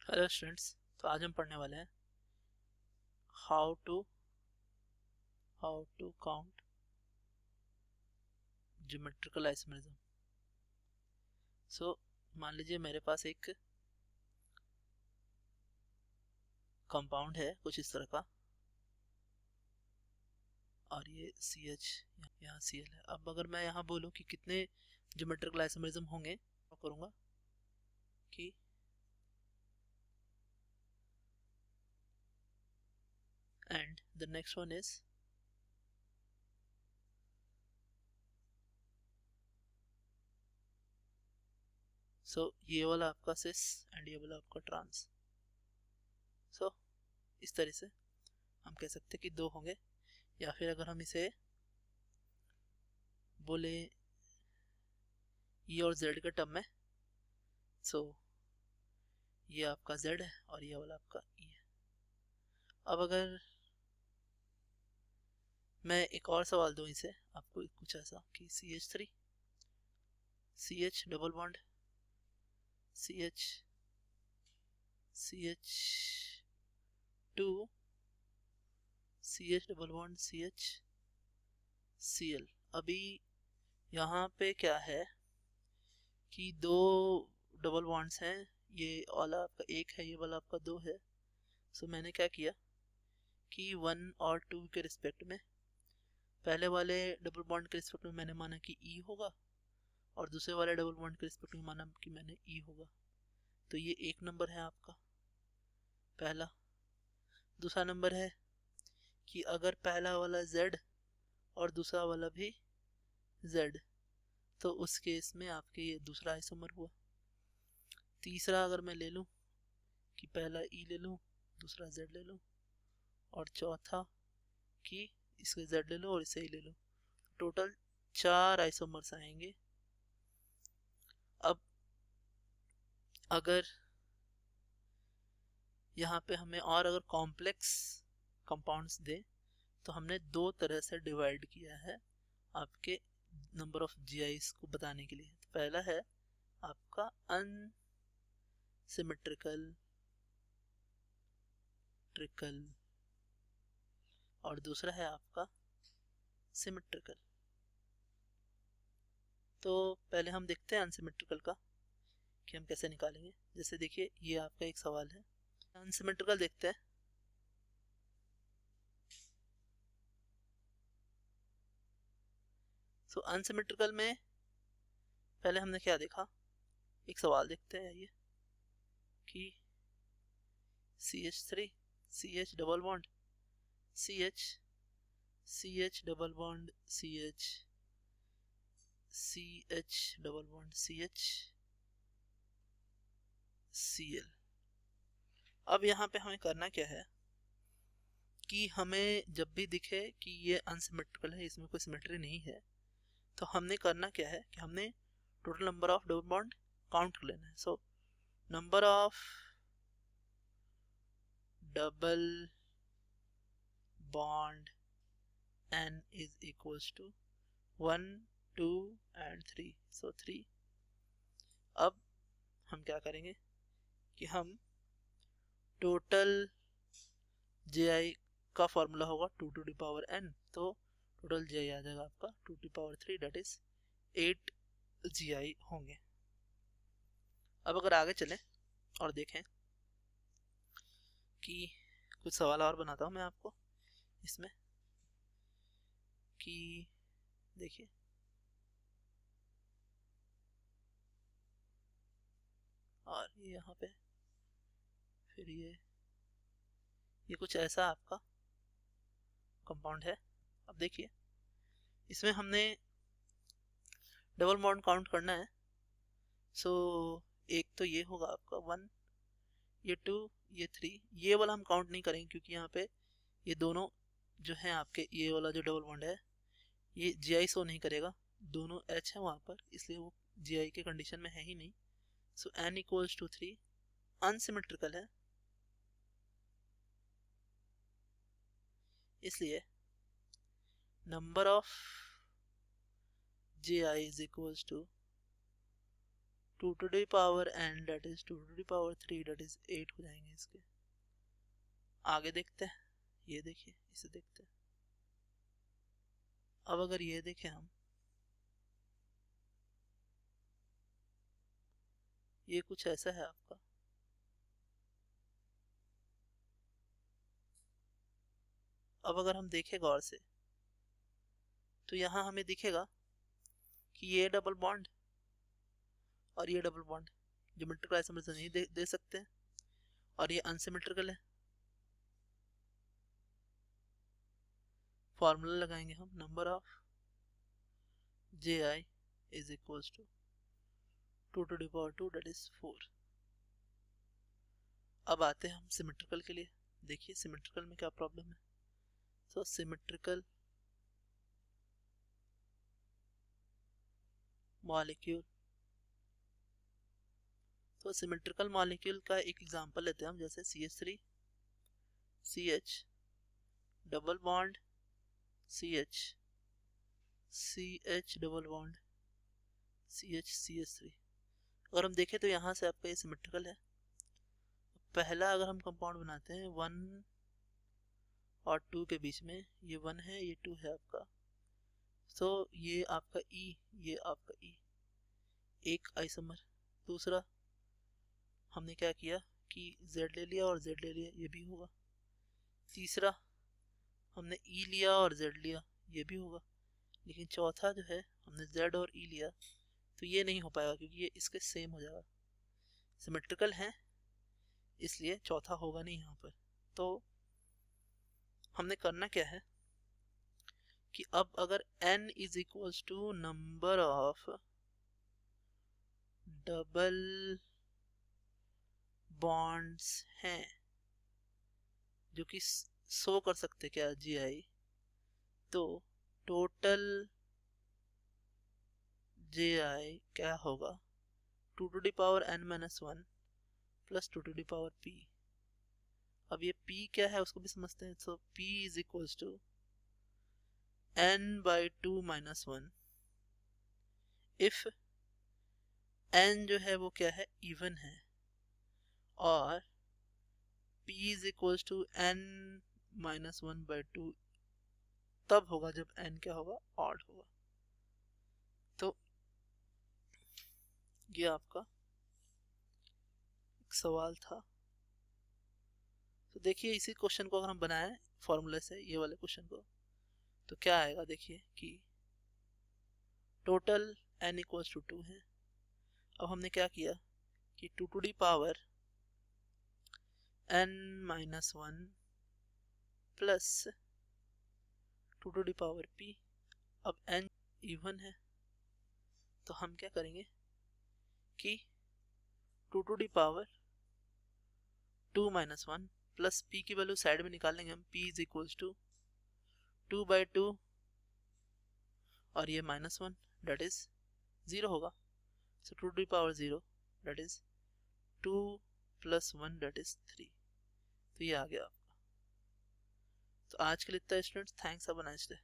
Hello students, तो आज हम पढ़ने वाले हैं how to count geometrical isomerism. So मान लीजिए मेरे पास एक कंपाउंड है कुछ इस तरह का, और ये सी एच यहाँ सी एल है। अब अगर मैं यहाँ बोलूँ कि कितने ज्योमेट्रिकल आइसोमेरिज्म होंगे, तो करूँगा कि and the next one is ये वाला आपका सिस एंड ये वाला आपका ट्रांस। इस तरह से हम कह सकते हैं कि दो होंगे, या फिर अगर हम इसे बोले ई और जेड के टर्म में, ये आपका जेड है और ये वाला आपका ई है। अब अगर मैं एक और सवाल दूं इसे आपको कुछ ऐसा कि CH3 CH double bond CH CH2 CH double bond CH Cl। अभी यहाँ पे क्या है कि दो डबल बॉन्ड्स हैं, ये वाला आपका एक है, ये वाला आपका दो है। मैंने क्या किया कि 1 और 2 के रिस्पेक्ट में, पहले वाले डबल बॉन्ड के रिस्पेक्ट में मैंने माना कि E होगा, और दूसरे वाले डबल बॉन्ड के रिस्पेक्ट में माना कि मैंने E होगा। तो ये एक नंबर है आपका पहला। दूसरा नंबर है कि अगर पहला वाला Z और दूसरा वाला भी Z, तो उस केस में आपके ये दूसरा आइसोमर हुआ। तीसरा अगर मैं ले लूँ कि पहला E ले लूँ, दूसरा Z ले लूँ, और चौथा कि इसके Z ले लूँ और इसे E ले लूँ, टोटल 4 आइसोमर्स आएंगे। अब अगर यहाँ पे हमें और अगर कॉम्प्लेक्स कंपाउंड्स दे, तो हमने दो तरह से डिवाइड किया है आपके नंबर ऑफ जीआईस को बताने के लिए। तो पहला है आपका अनसिमेट्रिकल ट्रिकल, और दूसरा है आपका सिमेट्रिकल। तो पहले हम देखते हैं अनसिमेट्रिकल का कि हम कैसे निकालेंगे। जैसे देखिए, ये आपका एक सवाल है, अनसिमेट्रिकल देखते हैं। अनसिमेट्रिकल में पहले हमने क्या देखा, एक सवाल देखते हैं ये कि CH3 CH double bond CH CH double bond CH CH double bond CH Cl। अब यहाँ पे हमें करना क्या है कि हमें जब भी दिखे कि ये अनसिमेट्रिकल है, इसमें कोई सिमेट्री नहीं है, तो हमने करना क्या है कि हमने total number of double bond count कर लेना है। Number of double bond N is equals to 1 2 and 3, 3। अब हम क्या करेंगे कि हम टोटल JI का फॉर्मूला होगा 2 to the power n, तो टोटल JI आ जाएगा आपका 2 to the power 3, that is 8 GI होंगे। अब अगर आगे चलें और देखें कि कुछ सवाल और बनाता हूँ मैं आपको इसमें कि देखिए, और ये यहाँ पे फिर ये कुछ ऐसा आपका कंपाउंड है। अब देखिए, इसमें हमने डबल बॉन्ड काउंट करना है। एक तो ये होगा आपका 1, ये 2, ये 3। ये वाला हम काउंट नहीं करेंगे क्योंकि यहाँ पे ये दोनों जो है आपके, ये वाला जो डबल बॉन्ड है ये GI शो नहीं करेगा, दोनों H है वहाँ पर, इसलिए वो GI के कंडीशन में है ही नहीं। N इक्वल्स टू 3 अनसिमेट्रिकल है, इसलिए number of JI is equals to 2 to the power n that is 2 to the power 3 that is 8 हो जाएंगे इसके। आगे देखते हैं, ये देखिए, इसे देखते हैं। अब अगर ये देखें हम, ये कुछ ऐसा है आपका। अब अगर हम देखें गौर से तो यहाँ हमें दिखेगा कि ये डबल बॉन्ड और ये डबल बॉन्ड ज्योमेट्रिकल आइसोमर्स नहीं दे सकते हैं, और ये अनसिमेट्रिकल है। फॉर्मूला लगाएंगे हम, number of ji is equals to 2 to the power 2 that is 4। अब आते हैं हम सिमेट्रिकल के लिए। देखिए सिमेट्रिकल में क्या प्रॉब्लम है। तो सिमेट्रिकल मॉलिक्यूल, तो सिमेट्रिकल मॉलिक्यूल का एक एग्जांपल लेते हैं हम, जैसे CH3 CH double bond CH CH double bond CH CH3। अगर हम देखें तो यहाँ से आपका ये सिमेट्रिकल है। पहला अगर हम कंपाउंड बनाते हैं 1 और 2 के बीच में, ये 1 है ये 2 है आपका, तो ये आपका E, ये आपका E एक आइसोमर। दूसरा हमने क्या किया कि Z ले लिया और Z ले लिया, ये भी होगा। तीसरा हमने E लिया और Z लिया, ये भी होगा। लेकिन चौथा जो है हमने Z और E लिया, तो ये नहीं हो पाएगा क्योंकि ये इसके सेम हो जाएगा, सिमेट्रिकल है, इसलिए चौथा होगा नहीं यहाँ पर। तो हमने करना क्या है कि अब अगर n is equals to number of double bonds हैं जो कि शो कर सकते क्या GI, तो टोटल GI क्या होगा 2 to the power n minus 1 plus 2 to the power p। अब ये p क्या है उसको भी समझते हैं। तो p is equals to n by 2 minus 1 if n जो है वो क्या है, इवन है, और p is equals to n minus 1 by 2 तब होगा जब n क्या होगा, ऑड होगा। तो ये आपका एक सवाल था। तो देखिए इसी क्वेश्चन को अगर हम बनाएं फॉर्मूले से, ये वाले क्वेश्चन को, तो क्या आएगा देखिए कि टोटल n इक्वल्स टू 2 है। अब हमने क्या किया कि 2 to the power n minus 1 plus 2 to the power p। अब n इवन है तो हम क्या करेंगे कि 2 to the power 2 minus 1 plus p की वैल्यू साइड में निकाल लेंगे हम, p is equals to 2 by 2 और ये -1 डेट इज 0 होगा। सो 2 to the पावर 0 that is 2 plus 1 that is 3। तो ये आ गया आपका। तो आज के लिए इतना students, thanks, have a nice day.